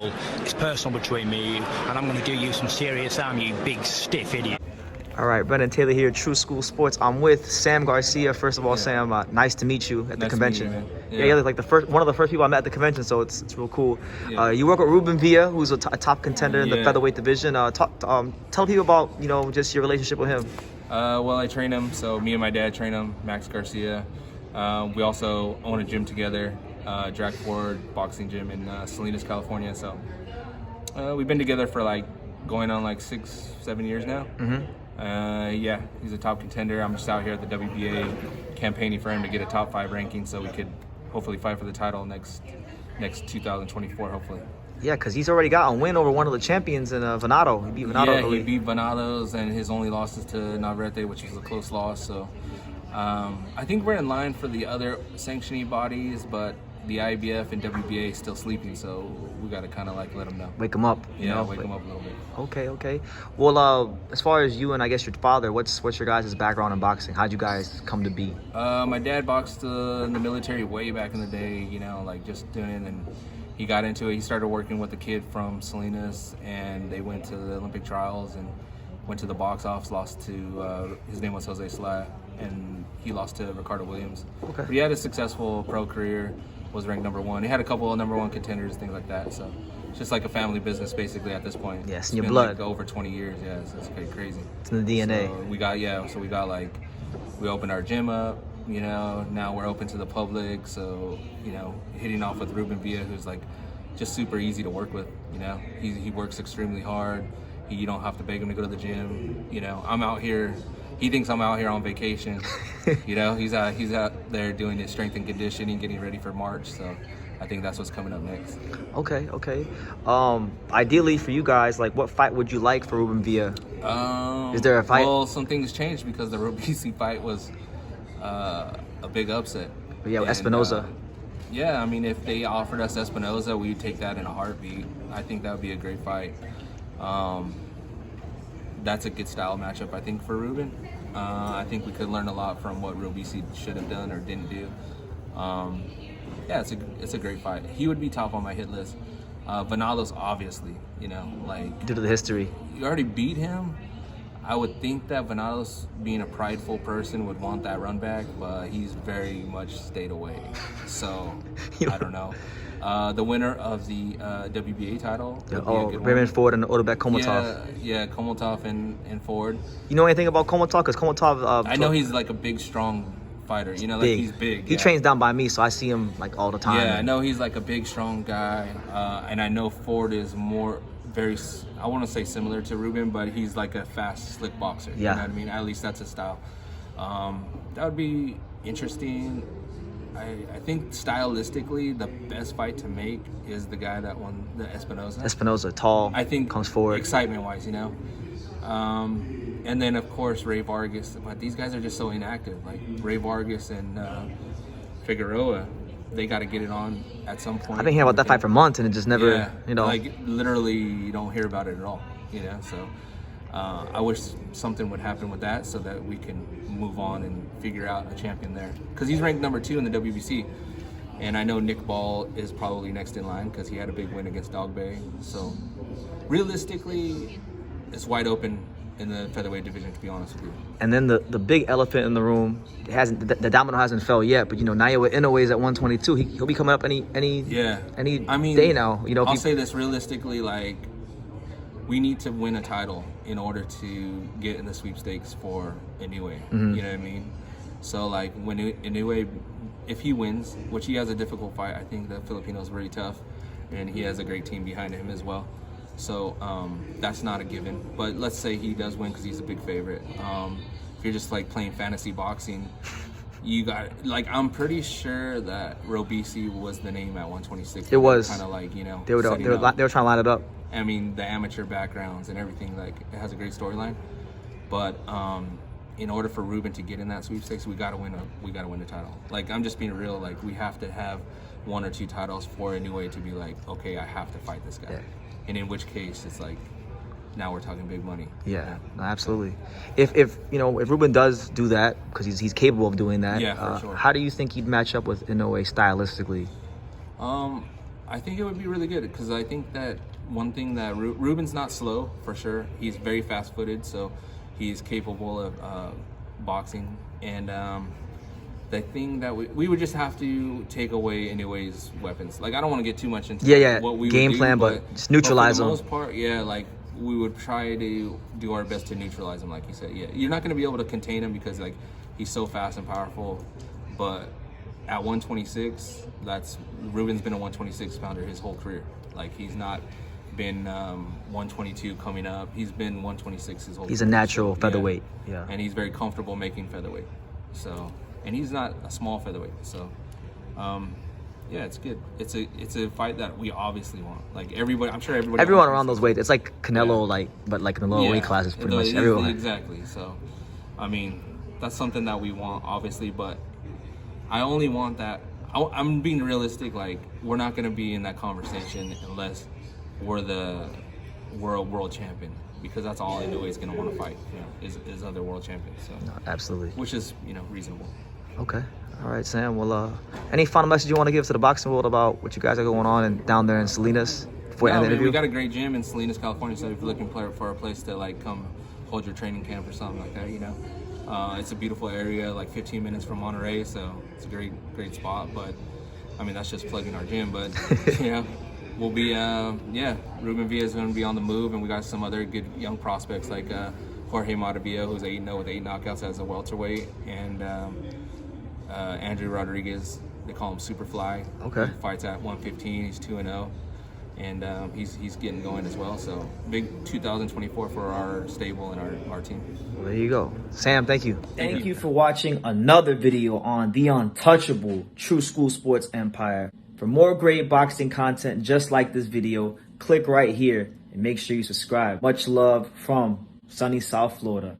It's personal between me and you, and I'm going to do you some serious harm, you big stiff idiot. All right, Brendan Taylor here, True School Sports. I'm with Sam Garcia. First of all, Sam, nice to meet you at the convention. You're like one of the first people I met at the convention, so it's real cool. You work with Ruben Villa, who's a top contender in the featherweight division. Tell people about just your relationship with him. Well, I train him, so me and my dad train him, Max Garcia. We also own a gym together, Drag Ford Boxing Gym in Salinas, California. So we've been together for going on 6-7 years now. Yeah, he's a top contender. I'm just out here at the WBA campaigning for him to get a top 5 ranking so we could hopefully fight for the title next 2024, hopefully. Yeah, because he's already got a win over one of the champions in Venado. He beat Venado. Yeah, he beat Venados, and his only loss is to Navarrete, which was a close loss. So I think we're in line for the other sanctioning bodies, but the IBF and WBA is still sleeping, so we got to kind of let them know. Wake them up. Wake them up a little bit. Okay. Well, as far as you and I guess your father, what's your guys' background in boxing? How'd you guys come to be? My dad boxed in the military way back in the day, just doing it, and he got into it. He started working with a kid from Salinas, and they went to the Olympic trials and went to the box office, lost to, his name was Jose Sla, and he lost to Ricardo Williams. Okay. But he had a successful pro career, was ranked #1. He had a couple of #1 contenders, things like that. So it's just like a family business basically at this point. Yes, it's in your been blood. Over 20 years, yeah, so it's crazy. It's in the DNA. So we opened our gym up, now we're open to the public. So, hitting off with Ruben Villa, who's just super easy to work with, he works extremely hard. You don't have to beg him to go to the gym. I'm out here. He thinks I'm out here on vacation. He's out there doing his strength and conditioning, getting ready for March. So I think that's what's coming up next. Okay. Ideally for you guys, what fight would you like for Ruben Villa? Is there a fight? Well, some things changed because the Robeisy fight was a big upset. But yeah, Espinoza. Yeah, I mean, if they offered us Espinoza, we'd take that in a heartbeat. I think that would be a great fight. That's a good style matchup, I think, for Ruben. I think we could learn a lot from what Robeisy should have done or didn't do. Yeah, it's a great fight. He would be top on my hit list. Venados, obviously, due to the history. You already beat him. I would think that Venados, being a prideful person, would want that run back, but he's very much stayed away. So, I don't know. The winner of the WBA title. Raymond Ford and Otabek Kholmatov. Yeah, Kholmatov and Ford. You know anything about Kholmatov? Because Kholmatov... I know he's a big, strong fighter. He's big. He trains down by me, so I see him all the time. Yeah, I know he's a big, strong guy. And I know Ford is I want to say similar to Ruben, but he's a fast, slick boxer. Yeah. You know what I mean? At least that's his style. That would be interesting. I think stylistically, the best fight to make is the guy that won the Espinoza. Espinoza, tall, I think comes forward. Excitement-wise, And then, of course, Ray Vargas. But these guys are just so inactive. Ray Vargas and Figueroa, they got to get it on at some point. I've been hearing about that fight for months, and it just never, literally, you don't hear about it at all, So I wish something would happen with that so that we can move on and figure out a champion there. Because he's ranked #2 in the WBC. And I know Nick Ball is probably next in line because he had a big win against Dogbay. So realistically, it's wide open in the featherweight division, to be honest with you. And then the big elephant in the room, the domino hasn't fell yet, but Naoya Inoue is at 122. He'll be coming up any day now. I'll say this realistically, we need to win a title in order to get in the sweepstakes for Inoue. Mm-hmm. You know what I mean? So when Inoue, if he wins, which he has a difficult fight, I think the Filipino's very tough, and he has a great team behind him as well. So that's not a given. But let's say he does win because he's a big favorite. If you're just playing fantasy boxing, you got I'm pretty sure that Robeisy was the name at 126. It was kind of they were trying to line it up. I mean, the amateur backgrounds and everything, it has a great storyline. But in order for Ruben to get in that sweepstakes, we gotta win a title. I'm just being real. We have to have 1 or 2 titles for Inoue to be okay, I have to fight this guy. Yeah. And in which case, it's now we're talking big money. Yeah, absolutely. If Ruben does do that, because he's capable of doing that. Yeah, for sure. How do you think he'd match up with Inoue stylistically? I think it would be really good because I think that one thing that Ruben's not slow for sure. He's very fast-footed, so he's capable of boxing. And the thing that we would just have to take away Inoue's weapons. Like, I don't want to get too much into what we game would plan, do, but just neutralize for them. the most part, yeah, like we would try to do our best to neutralize him, like you said. Yeah, you're not going to be able to contain him because like he's so fast and powerful, but at 126, Ruben's been a 126 pounder his whole career. Like, he's not been 122 coming up. He's been 126 his whole career. He's a natural featherweight. Yeah. And he's very comfortable making featherweight. So, and he's not a small featherweight. So, yeah, it's good. It's a fight that we obviously want. Like, everybody, I'm sure everyone around those weights. It's like Canelo, but like in the lower weight classes, pretty much everyone. Exactly. So, I mean, that's something that we want, obviously, but I only want that. I'm being realistic. Like, we're not going to be in that conversation unless we're the world champion, because that's all Inoue is going to want to fight, is other world champions. So, no, absolutely. Which is, reasonable. Okay. All right, Sam. Well, any final message you want to give to the boxing world about what you guys are going on and down there in Salinas before we end the interview? We got a great gym in Salinas, California. So if you're looking for a place to like come hold your training camp or something like that, it's a beautiful area, like 15 minutes from Monterey. So it's a great spot. But I mean, that's just plugging our gym. But we'll be Ruben Villa is going to be on the move, and we got some other good young prospects like Jorge Montevilla, who's 8-0 with 8 knockouts as a welterweight, and Andrew Rodriguez, they call him Superfly. Okay. He fights at 115. He's 2-0, and he's getting going as well. So big 2024 for our stable and our team. Well, there you go, Sam. Thank you. Thank you for watching another video on the untouchable True School Sports Empire. For more great boxing content just like this video, click right here and make sure you subscribe. Much love from sunny South Florida.